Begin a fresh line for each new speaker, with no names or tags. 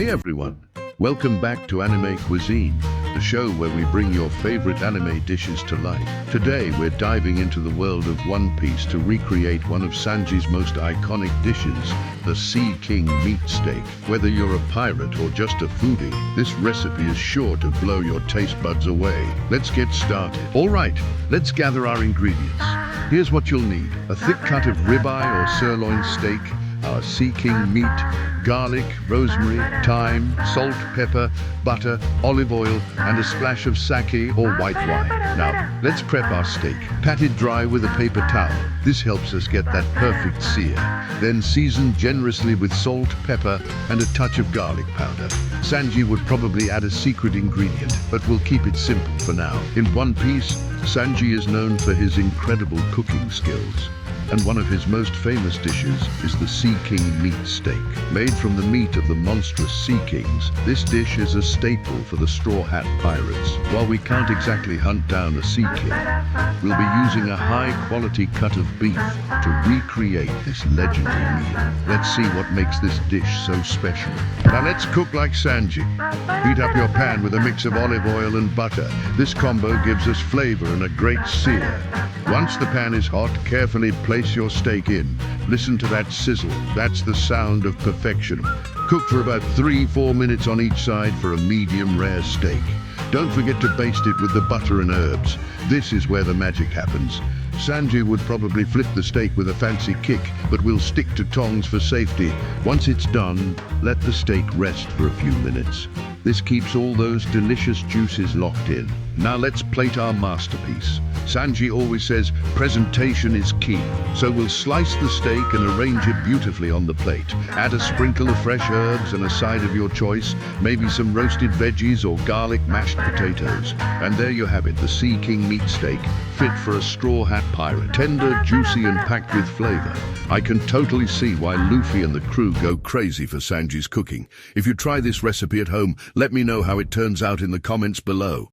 Hey everyone, welcome back to Anime Cuisine, the show where we bring your favorite anime dishes to life. Today we're diving into the world of One Piece to recreate one of Sanji's most iconic dishes, the Sea King meat steak. Whether you're a pirate or just a foodie, this recipe is sure to blow your taste buds away. Let's get started. Alright, let's gather our ingredients. Here's what you'll need: a thick cut of ribeye or sirloin steak, our Sea King meat, garlic, rosemary, thyme, salt, pepper, butter, olive oil, and a splash of sake or white wine. Now, let's prep our steak. Pat it dry with a paper towel. This helps us get that perfect sear. Then season generously with salt, pepper, and a touch of garlic powder. Sanji would probably add a secret ingredient, but we'll keep it simple for now. In One Piece, Sanji is known for his incredible cooking skills. And one of his most famous dishes is the Sea King meat steak. Made from the meat of the monstrous Sea Kings, this dish is a staple for the Straw Hat Pirates. While we can't exactly hunt down a Sea King, we'll be using a high-quality cut of beef to recreate this legendary meal. Let's see what makes this dish so special. Now let's cook like Sanji. Heat up your pan with a mix of olive oil and butter. This combo gives us flavor and a great sear. Once the pan is hot, carefully place your steak in. Listen to that sizzle. That's the sound of perfection. Cook for about 3-4 minutes on each side for a medium rare steak. Don't forget to baste it with the butter and herbs. This is where the magic happens. Sanji would probably flip the steak with a fancy kick, but we'll stick to tongs for safety. Once it's done, let the steak rest for a few minutes. This keeps all those delicious juices locked in. Now let's plate our masterpiece. Sanji always says presentation is key, so we'll slice the steak and arrange it beautifully on the plate. Add a sprinkle of fresh herbs and a side of your choice, maybe some roasted veggies or garlic mashed potatoes. And there you have it, the Sea King meat steak, fit for a Straw Hat Pirate. Tender, juicy and packed with flavor. I can totally see why Luffy and the crew go crazy for Sanji's cooking. If you try this recipe at home, let me know how it turns out in the comments below.